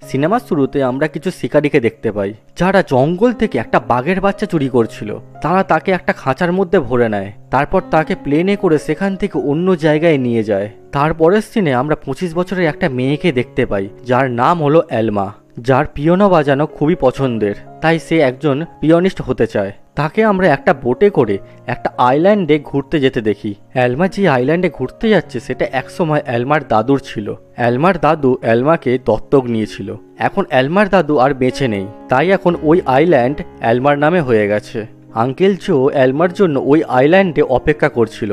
সিনেমার শুরুতে আমরা কিছু শিকারীকে দেখতে পাই যারা জঙ্গল থেকে একটা বাঘের বাচ্চা চুরি করছিল। তারা তাকে একটা খাঁচার মধ্যে ভরে নেয়, তারপর তাকে প্লেনে করে সেখান থেকে অন্য জায়গায় নিয়ে যায়। তারপরের সিনে আমরা 25 বছরের একটা মেয়েকে দেখতে পাই যার নাম হলো এলমা, যার পিয়ানো বাজানো খুবই পছন্দের, তাই সে একজন পিয়ানিস্ট হতে চায়। তাকে আমরা একটা বোটে করে একটা আইল্যান্ডে ঘুরতে যেতে দেখি। এলমা যে আইল্যান্ডে ঘুরতে যাচ্ছে সেটা একসময় এলমার দাদুর ছিল। এলমার দাদু এলমাকে দত্তক নিয়েছিল। এখন এলমার দাদু আর বেঁচে নেই, তাই এখন ওই আইল্যান্ড এলমার নামে হয়ে গেছে। আঙ্কেল জো এলমার জন্য ওই আইল্যান্ডে অপেক্ষা করছিল।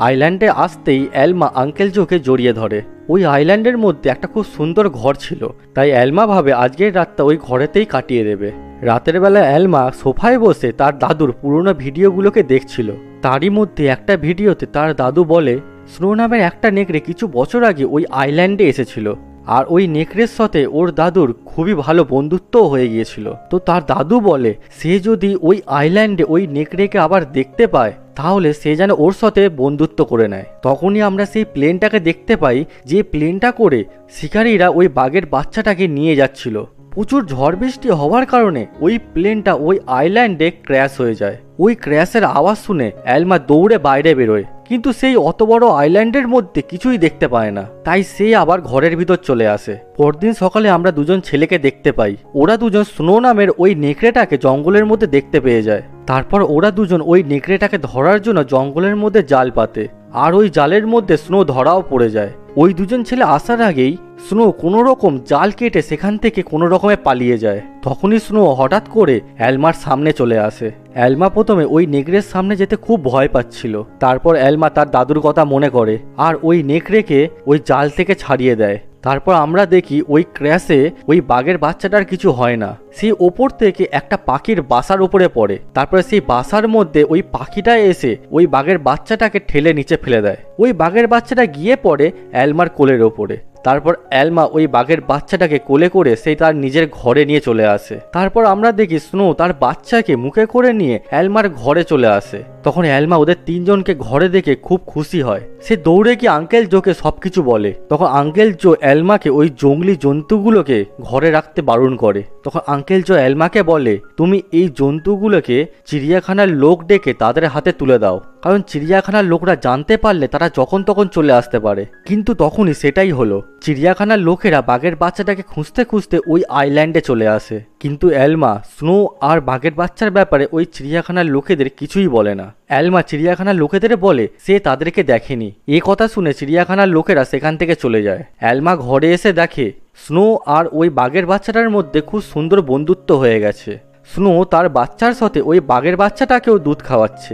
আইল্যান্ডে আসতেই এলমা আঙ্কেল জোকে জড়িয়ে ধরে। ওই আইল্যান্ডের মধ্যে একটা খুব সুন্দর ঘর ছিল, তাই এলমা ভাবে আজকের রাতটা ওই ঘরেতেই কাটিয়ে দেবে। রাতের বেলা এলমা সোফায় বসে তার দাদুর পুরনো ভিডিওগুলোকে দেখছিল। তারই মধ্যে একটা ভিডিওতে তার দাদু বলে স্নো নামের একটা নেকড়ে কিছু বছর আগে ওই আইল্যান্ডে এসেছিল, আর ওই নেকড়ের সাথে ওর দাদুর খুবই ভালো বন্ধুত্বও হয়ে গিয়েছিল। তো তার দাদু বলে সে যদি ওই আইল্যান্ডে ওই নেকড়েকে আবার দেখতে পায় তাহলে সে যেন ওর সাথে বন্ধুত্ব করে নেয়। তখনই আমরা সেই প্লেনটাকে দেখতে পাই, যে প্লেনটা করে শিকারীরা ওই বাঘের বাচ্চাটাকে নিয়ে যাচ্ছিল। প্রচুর ঝড় বৃষ্টি হওয়ার কারণে ওই প্লেনটা ওই আইল্যান্ডে ক্র্যাশ হয়ে যায়। ওই ক্র্যাশের আওয়াজ শুনে এলমা দৌড়ে বাইরে বেরোয়, কিন্তু সেই অত বড় আইল্যান্ডের মধ্যে কিছুই দেখতে পায় না, তাই সে আবার ঘরের ভিতর চলে আসে। পরদিন সকালে আমরা দুজন ছেলেকে দেখতে পাই। ওরা দুজন স্নো নামের ওই নেকড়েটাকে জঙ্গলের মধ্যে দেখতে পেয়ে যায়। তারপর ওরা দুজন ওই নেকড়েটাকে ধরার জন্য জঙ্গলের মধ্যে জাল পাতে, আর ওই জালের মধ্যে স্নো ধরাও পড়ে যায়। ওই দুজন ছেলে আসার আগেই স্নো কোনো রকম জাল কেটে সেখান থেকে কোনো রকমে পালিয়ে যায়। তখনই স্নো হঠাৎ করে এলমার সামনে চলে আসে। এলমা প্রথমে ওই নেকড়ের সামনে যেতে খুব ভয় পাচ্ছিল। তারপর এলমা তার দাদুর কথা মনে করে আর ওই নেকড়েকে ওই জাল থেকে ছাড়িয়ে দেয়। তারপর আমরা দেখি ওই ক্র্যাশে ওই বাঘের বাচ্চাটার কিছু হয় না। সেই ওপর থেকে একটা পাখির বাসার উপরে পড়ে। তারপরে সেই বাসার মধ্যে ওই পাখিটা এসে ওই বাঘের বাচ্চাটাকে ঠেলে নিচে ফেলে দেয়। ওই বাঘের বাচ্চাটা গিয়ে পড়ে এলমার কোলের ওপরে। তারপর এলমা ওই বাঘের বাচ্চাটাকে কোলে করে সেই তার নিজের ঘরে নিয়ে চলে আসে। তারপর আমরা দেখি স্নো তার বাচ্চাকে মুখে করে নিয়ে এলমার ঘরে চলে আসে। তখন এলমা ওদের তিনজনকে ঘরে দেখে খুব খুশি হয়। সে দৌড়ে গিয়ে আঙ্কেল জোকে সবকিছু বলে। তখন আঙ্কেল জো এলমাকে ওই জঙ্গলি জন্তুগুলোকে ঘরে রাখতে বারণ করে। তখন আঙ্কেল জো এলমাকে বলে তুমি এই জন্তুগুলোকে চিড়িয়াখানার লোক ডেকে তাদের হাতে তুলে দাও, কারণ চিড়িয়াখানার লোকরা জানতে পারলে তারা যখন তখন চলে আসতে পারে। কিন্তু তখনই সেটাই হলো। চিড়িয়াখানার লোকেরা বাঘের বাচ্চাটাকে খুঁজতে খুঁজতে ওই আইল্যান্ডে চলে আসে। কিন্তু এলমা স্নো আর বাঘের বাচ্চার ব্যাপারে ওই চিড়িয়াখানার লোকেদের কিছুই বলে না। এলমা চিড়িয়াখানার লোকেদের বলে সে তাদেরকে দেখেনি। এই কথা শুনে চিড়িয়াখানার লোকেরা সেখান থেকে চলে যায়। এলমা ঘরে এসে দেখে স্নো আর ওই বাঘের বাচ্চাটার মধ্যে খুব সুন্দর বন্ধুত্ব হয়ে গেছে। স্নো তার বাচ্চার সাথে ওই বাঘের বাচ্চাটাকেও দুধ খাওয়াচ্ছে।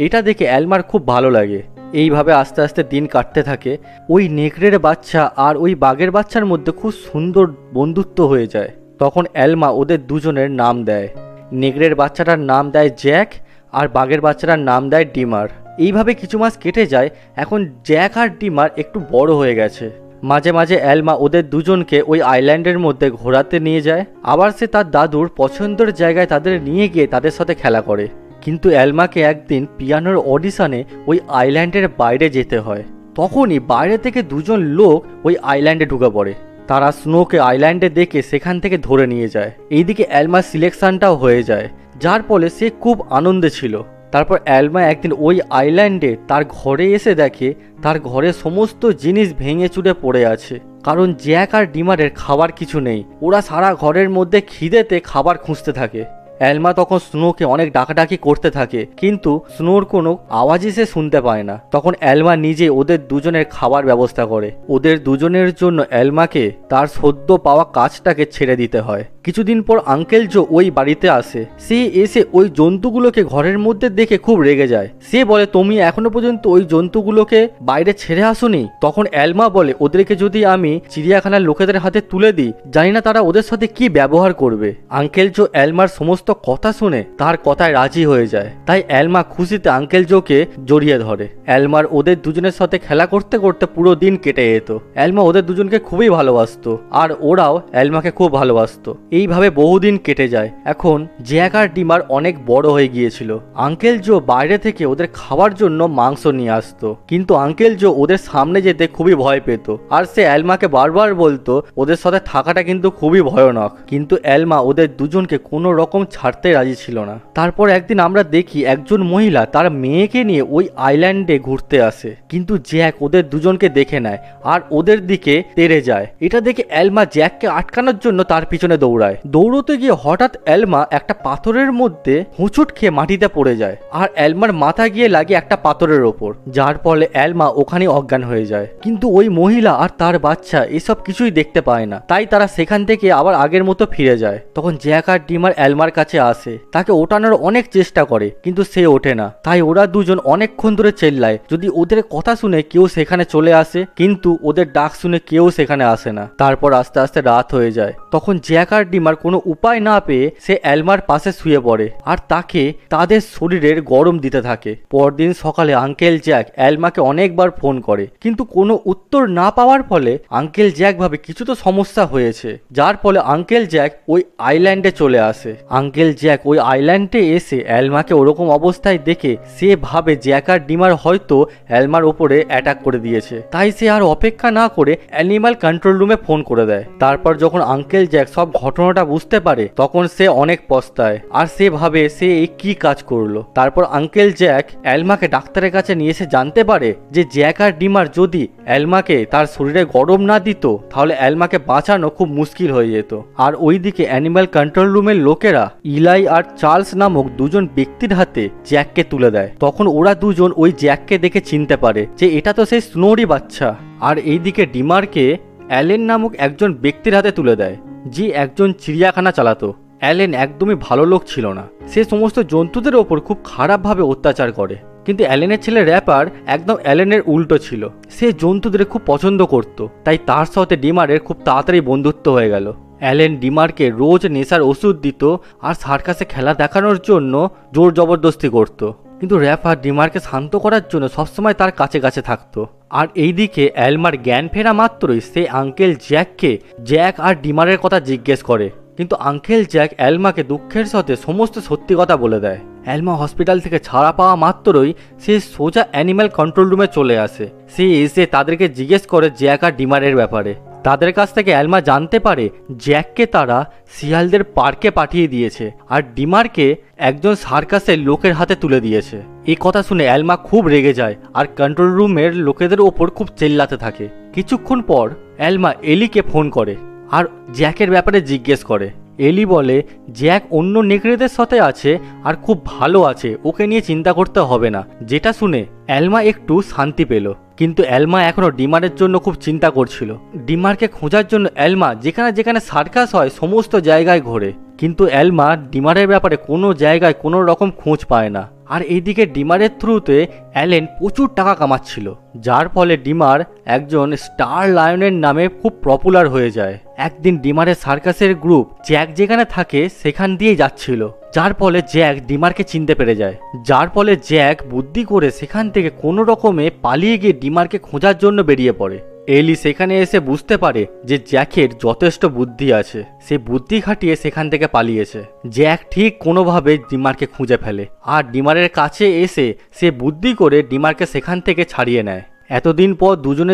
এটা দেখে এলমার খুব ভালো লাগে। এইভাবে আস্তে আস্তে দিন কাটতে থাকে। ওই নেকড়ের বাচ্চা আর ওই বাঘের বাচ্চার মধ্যে খুব সুন্দর বন্ধুত্ব হয়ে যায়। তখন এলমা ওদের দুজনের নাম দেয়। নেকড়ের বাচ্চাটার নাম দেয় জ্যাক, আর বাঘের বাচ্চাটার নাম দেয় ডিমার। এইভাবে কিছু মাস কেটে যায়। এখন জ্যাক আর ডিমার একটু বড় হয়ে গেছে। মাঝে মাঝে এলমা ওদের দুজনকে ওই আইল্যান্ডের মধ্যে ঘোরাতে নিয়ে যায়। আবার সে তার দাদুর পছন্দের জায়গায় তাদের নিয়ে গিয়ে তাদের সাথে খেলা করে। কিন্তু এলমাকে একদিন পিয়ানোর অডিশনে ওই আইল্যান্ডের বাইরে যেতে হয়। তখনই বাইরে থেকে দুজন লোক ওই আইল্যান্ডে ঢুকে পড়ে। তারা স্নোকে আইল্যান্ডে দেখে সেখান থেকে ধরে নিয়ে যায়। এইদিকে এলমার সিলেকশনটাও হয়ে যায়, যার ফলে সে খুব আনন্দে ছিল। তারপর এলমা একদিন ওই আইল্যান্ডে তার ঘরে এসে দেখে তার ঘরে সমস্ত জিনিস ভেঙে চুরে পড়ে আছে, কারণ জ্যাক আর ডিমারের খাবার কিছু নেই। ওরা সারা ঘরের মধ্যে খিদেতে খাবার খুঁজতে থাকে। এলমা তখন স্নোকে অনেক ডাকাডাকি করতে থাকে, কিন্তু স্নোর কোনো আওয়াজই সে শুনতে পায় না। তখন এলমা নিজে ওদের দুজনের খাবার ব্যবস্থা করে। ওদের দুজনের জন্য এলমাকে তার সদ্য পাওয়া কাজটাকে ছেড়ে দিতে হয়। কিছুদিন পর আঙ্কেল জো ওই বাড়িতে আসে। সে এসে ওই জন্তুগুলোকে ঘরের মধ্যে দেখে খুব রেগে যায়। সে বলে তুমি এখনো পর্যন্ত ওই জন্তুগুলোকে বাইরে ছেড়ে আসোনি। তখন এলমা বলে ওদেরকে যদি আমি চিড়িয়াখানার লোকেদের হাতে তুলে দিই, জানি না তারা ওদের সাথে কি ব্যবহার করবে। আঙ্কেল জো এলমার সমস্ত কথা শুনে তার কথায় রাজি হয়ে যায়। তাই এলমা খুশিতে আঙ্কেল জোকে জড়িয়ে ধরে। এলমার ওদের দুজনের সাথে খেলা করতে করতে পুরো দিন কেটে যেত। এলমা ওদের দুজনকে খুবই ভালোবাসতো, আর ওরাও এলমাকে খুব ভালোবাসতো। এইভাবে বহুদিন কেটে যায়। এখন জ্যাক আর ডিমার অনেক বড় হয়ে গিয়েছিল। আঙ্কেল জো বাইরে থেকে ওদের খাওয়ার জন্য মাংস নিয়ে আসতো, কিন্তু আঙ্কেল জো ওদের সামনে যেতে খুবই ভয় পেত। আর সে এলমাকে বারবার বলতো ওদের সাথে থাকাটা কিন্তু খুবই ভয়ানক, কিন্তু এলমা ওদের দুজনকে কোনো রকম ছাড়তে রাজি ছিল না। তারপর একদিন আমরা দেখি একজন মহিলা তার মেয়েকে নিয়ে ওই আইল্যান্ডে ঘুরতে আসে, কিন্তু জ্যাক ওদের দুজনকে দেখে নেয় আর ওদের দিকে তেড়ে যায়। এটা দেখে এলমা জ্যাককে আটকানোর জন্য তার পিছনে দৌড়ায়। দৌড়তে গিয়ে হঠাৎ এলমা একটা পাথরের মধ্যে হুঁচুট খেয়ে মাটিতে পড়ে যায়, আর এলমার মাথা গিয়ে লাগে একটা পাথরের ওপর, যার ফলে এলমা ওখানে অজ্ঞান হয়ে যায়। কিন্তু ওই মহিলা আর তার বাচ্চা এসব কিছুই দেখতে পায় না, তাই তারা সেখান থেকে আবার আগের মতো ফিরে যায়। তখন জ্যাক আর ডিমার এলমার কাছে আসে, তাকে ওঠানোর অনেক চেষ্টা করে, কিন্তু সে ওঠে না। তাই ওরা দুজন অনেকক্ষণ ধরে চেল্লায় যদি ওদের কথা শুনে কেউ সেখানে চলে আসে, কিন্তু ওদের ডাক শুনে কেউ সেখানে আসে না। তারপর আস্তে আস্তে রাত হয়ে যায়। তখন জ্যাক আর ডিমার কোনো উপায় না পেয়ে সে এলমার পাশে শুয়ে পড়ে আর তাকে তাদের শরীরের গরম দিতে থাকে। পরদিন সকালে আঙ্কেল জ্যাক এলমাকে অনেকবার ফোন করে, কিন্তু কোনো উত্তর না পাওয়ার ফলে আঙ্কেল জ্যাক ভাবে কিছু তো সমস্যা হয়েছে, যার ফলে আঙ্কেল জ্যাক ওই আইল্যান্ডে চলে আসে। আঙ্কেল জ্যাক ওই আইল্যান্ডে এসে এলমাকে ওরকম অবস্থায় দেখে সে ভাবে জ্যাক আর ডিমার হয়তো এলমার ওপরে অ্যাটাক করে দিয়েছে, তাই সে আর অপেক্ষা না করে অ্যানিমাল কন্ট্রোল রুমে ফোন করে দেয়। তারপর যখন আঙ্কেল জ্যাক সব ঘটনাটা বুঝতে পারে তখন সে অনেক পস্তায় আর সে ভাবে সে এই কি কাজ করলো। তারপর আঙ্কেল জ্যাক এলমাকে ডাক্তারের কাছে নিয়ে এসে জানতে পারে যে জ্যাক আর ডিমার যদি এলমাকে তার শরীরে গরম না দিত তাহলে এলমাকে বাঁচানো খুব মুশকিল হয়ে যেত। আর ওইদিকে অ্যানিমাল কন্ট্রোল রুমের লোকেরা ইলাই আর চার্লস নামক দুজন ব্যক্তির হাতে জ্যাককে তুলে দেয়। তখন ওরা দুজন ওই জ্যাককে দেখে চিনতে পারে যে এটা তো সেই স্নোরি বাচ্চা। আর এইদিকে ডিমারকে অ্যালেন নামক একজন ব্যক্তির হাতে তুলে দেয়, যে একজন চিড়িয়াখানা চালাতো। অ্যালেন একদমই ভালো লোক ছিল না, সে সমস্ত জন্তুদের ওপর খুব খারাপভাবে অত্যাচার করে। কিন্তু অ্যালেনের ছেলে র্যাপার একদম অ্যালেনের উল্টো ছিল, সে জন্তুদের খুব পছন্দ করত, তাই তার সাথে ডিমারের খুব তাড়াতাড়ি বন্ধুত্ব হয়ে গেল। অ্যালেন ডিমারকে রোজ নেশার ওষুধ দিত আর সার্কাসে খেলা দেখানোর জন্য জোর জবরদস্তি করত, কিন্তু র্যাপার ডিমারকে শান্ত করার জন্য সবসময় তার কাছে কাছে থাকতো। আর এইদিকে এলমার জ্ঞান ফেরা মাত্রই সে আঙ্কেল জ্যাককে জ্যাক আর ডিমারের কথা জিজ্ঞেস করে, কিন্তু আঙ্কেল জ্যাক এলমাকে দুঃখের সাথে সমস্ত সত্যি কথা বলে দেয়। এলমা হসপিটাল থেকে ছাড়া পাওয়া মাত্রই সে সোজা অ্যানিম্যাল কন্ট্রোল রুমে চলে আসে। সে এসে তাদেরকে জিজ্ঞেস করে জ্যাক আর ডিমারের ব্যাপারে। তাদের কাছ থেকে এলমা জানতে পারে জ্যাককে তারা শিয়ালদের পার্কে পাঠিয়ে দিয়েছে আর ডিমারকে একজন সার্কাসের লোকের হাতে তুলে দিয়েছে। এই কথা শুনে এলমা খুব রেগে যায় আর কন্ট্রোল রুমের লোকেদের ওপর খুব চেল্লাতে থাকে। কিছুক্ষণ পর এলমা এলিকে ফোন করে আর জ্যাকের ব্যাপারে জিজ্ঞেস করে। এলি বলে জ্যাক অন্য নেকড়েদের সাথে আছে আর খুব ভালো আছে, ওকে নিয়ে চিন্তা করতে হবে না। যেটা শুনে এলমা একটু শান্তি পেল, কিন্তু এলমা এখনো ডিমারের জন্য খুব চিন্তা করছিল। ডিমারকে খোঁজার জন্য এলমা যেখানে যেখানে সার্কাস হয় সমস্ত জায়গায় ঘোরে, কিন্তু এলমা ডিমারের ব্যাপারে কোনো জায়গায় কোনো রকম খোঁজ পায় না। আর এইদিকে ডিমারের থ্রুতে অ্যালেন প্রচুর টাকা কামাচ্ছিল, যার ফলে ডিমার একজন স্টার লায়নের নামে খুব পপুলার হয়ে যায়। একদিন ডিমারের সার্কাসের গ্রুপ জ্যাক যেখানে থাকে সেখান দিয়েই যাচ্ছিল, যার ফলে জ্যাক ডিমারকে চিনতে পেরে যায়। যার ফলে জ্যাক বুদ্ধি করে সেখান থেকে কোনো রকমে পালিয়ে গিয়ে ডিমারকে খোঁজার জন্য বেরিয়ে পড়ে। এলি সেখানে এসে বুঝতে পারে যে জ্যাকের যথেষ্ট বুদ্ধি আছে, সে বুদ্ধি খাটিয়ে সেখান থেকে পালিয়েছে। জ্যাক ঠিক কোনোভাবে ডিমারকে খুঁজে ফেলে আর ডিমারের কাছে এসে সে বুদ্ধি করে ডিমারকে সেখান থেকে ছাড়িয়ে নেয়। এতদিন পর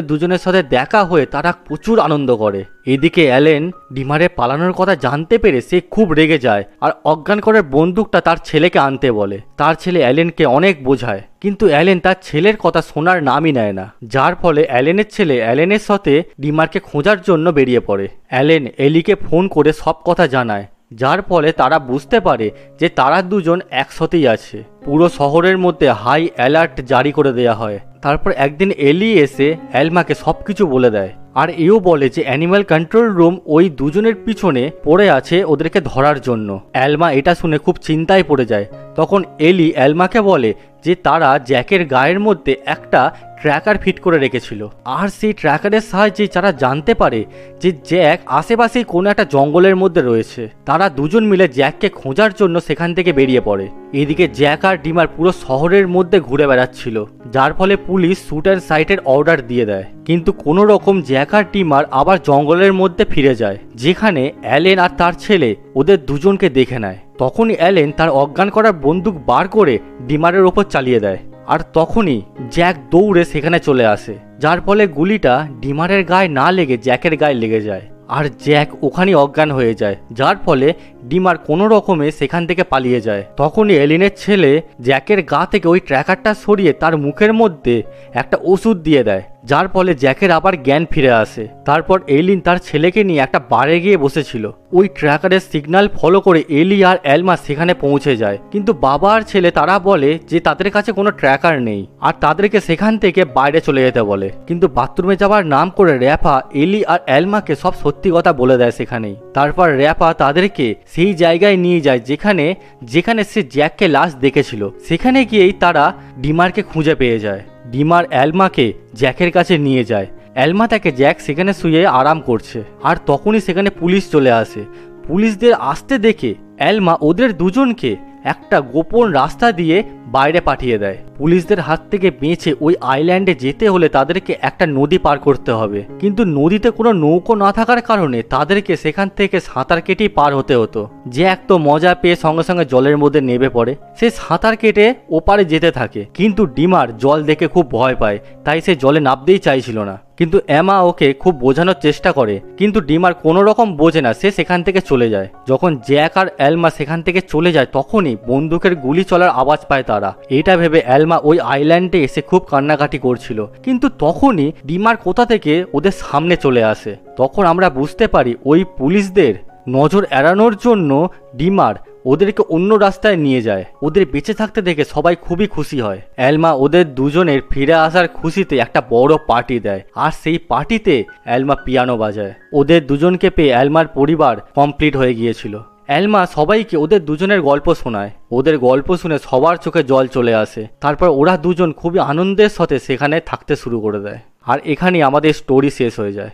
দুজনের সাথে দেখা হয়ে তারা প্রচুর আনন্দ করে। এদিকে অ্যালেন ডিমারের পালানোর কথা জানতে পেরে সে খুব রেগে যায় আর অজ্ঞান করার বন্দুকটা তার ছেলেকে আনতে বলে। তার ছেলে অ্যালেনকে অনেক বোঝায়, কিন্তু অ্যালেন তার ছেলের কথা শোনার নামই নেয় না, যার ফলে অ্যালেনের ছেলে অ্যালেনের সাথে ডিমারকে খোঁজার জন্য বেরিয়ে পড়ে। অ্যালেন এলিকে ফোন করে সব কথা জানায়, যার ফলে তারা বুঝতে পারে যে তারা দুজন একসাথেই আছে। পুরো শহরের মধ্যে হাই অ্যালার্ট জারি করে দেয়া হয়। তারপর একদিন এলি এসে এলমাকে সবকিছু বলে দেয় আর এও বলে যে অ্যানিম্যাল কন্ট্রোল রুম ওই দুজনের পিছনে পড়ে আছে ওদেরকে ধরার জন্য। এলমা এটা শুনে খুব চিন্তায় পড়ে যায়। তখন এলি এলমাকে বলে যে তারা জ্যাকের গায়ের মধ্যে একটা ট্র্যাকার ফিট করে রেখেছিল। আর সেই ট্র্যাকারের সাহায্যে যারা জানতে পারে যে জ্যাক আশেপাশেই কোনো একটা জঙ্গলের মধ্যে রয়েছে, তারা দুজন মিলে জ্যাককে খোঁজার জন্য সেখান থেকে বেরিয়ে পড়ে। এদিকে জ্যাক আর ডিমার পুরো শহরের মধ্যে ঘুরে বেড়াচ্ছিল, যার ফলে পুলিশ শুট অ্যান্ড সাইটের অর্ডার দিয়ে দেয়। কিন্তু কোনো রকম জ্যাক আর ডিমার আবার জঙ্গলের মধ্যে ফিরে যায়, যেখানে অ্যালেন আর তার ছেলে ওদের দুজনকে দেখে নেয়। তখনই অ্যালেন তার অজ্ঞান করার বন্দুক বার করে ডিমারের ওপর চালিয়ে দেয়, আর তখনই জ্যাক দৌড়ে সেখানে চলে আসে, যার ফলে গুলিটা ডিমারের গায়ে না লেগে জ্যাকের গায়ে লেগে যায়, আর জ্যাক ওখানে অজ্ঞান হয়ে যায়, যার ফলে ডিমার কোনো রকমে সেখান থেকে পালিয়ে যায়। তখনই এলিনের ছেলে জ্যাকের গা থেকে ওই ট্র্যাকারটা সরিয়ে তার মুখের মধ্যে একটা ওষুধ দিয়ে দেয়, যার ফলে জ্যাকের আবার জ্ঞান ফিরে আসে। তারপর এলিন তার ছেলেকে নিয়ে একটা বারে গিয়ে বসেছিল। ওই ট্র্যাকারের সিগন্যাল ফলো করে এলি আর এলমা সেখানে পৌঁছে যায়, কিন্তু বাবা আর ছেলে তারা বলে যে তাদের কাছে কোনো ট্র্যাকার নেই, আর তাদেরকে সেখান থেকে বাইরে চলে যেতে বলে। কিন্তু বাথরুমে যাওয়ার নাম করে র্যাপা এলি আর এলমাকে সব সত্যি কথা বলে দেয় সেখানেই। তারপর র্যাপা তাদেরকে সেই জায়গায় নিয়ে যায় যেখানে যেখানে সে জ্যাককে লাশ দেখেছিল। সেখানে গিয়েই তারা ডিমারকে খুঁজে পেয়ে যায়। ডিমার এলমাকে জ্যাকের কাছে নিয়ে যায়। এলমা তাকে জ্যাক সেখানে শুয়ে আরাম করছে, আর তখনই সেখানে পুলিশ চলে আসে। পুলিশদের আসতে দেখে এলমা ওদের দুজনকে একটা গোপন রাস্তা দিয়ে বাইরে পাঠিয়ে দেয়। পুলিশদের হাত থেকে বেঁচে ওই আইল্যান্ডে যেতে হলে তাদেরকে একটা নদী পার করতে হবে, কিন্তু নদীতে কোনো নৌকো না থাকার কারণে তাদেরকে সেখান থেকে সাঁতার কেটেই পার হতে হতো। জ্যাক তো মজা পেয়ে সঙ্গে সঙ্গে জলের মধ্যে নেমে পড়ে। সে সাঁতার কেটে ওপারে যেতে থাকে, কিন্তু ডিমার জল দেখে খুব ভয় পায়, তাই সে জলে নামতেই চাইছিল না। কিন্তু এমা ওকে খুব বোঝানোর চেষ্টা করে, কিন্তু ডিমার কোনো রকম বোঝে না, সে সেখান থেকে চলে যায়। যখন জ্যাক আর এলমা সেখান থেকে চলে যায় তখনই বন্দুকের গুলি চলার আওয়াজ পায় তারা। এটা ভেবে এলমা ওই আইল্যান্ডে এসে খুব কান্নাকাটি করছিল, কিন্তু তখনই ডিমার কোথা থেকে ওদের সামনে চলে আসে। তখন আমরা বুঝতে পারি ওই পুলিশদের নজর এড়ানোর জন্য ডিমার ওদেরকে অন্য রাস্তায় নিয়ে যায়। ওদের বেঁচে থাকতে দেখে সবাই খুবই খুশি হয়। এলমা ওদের দুজনের ফিরে আসার খুশিতে একটা বড় পার্টি দেয়, আর সেই পার্টিতে এলমা পিয়ানো বাজায়। ওদের দুজনকে পেয়ে এলমার পরিবার কমপ্লিট হয়ে গিয়েছিল। এলমা সবাইকে ওদের দুজনের গল্প শোনায়। ওদের গল্প শুনে সবার চোখে জল চলে আসে। তারপর ওরা দুজন খুবই আনন্দের সাথে সেখানে থাকতে শুরু করে দেয়। আর এখানেই আমাদের স্টোরি শেষ হয়ে যায়।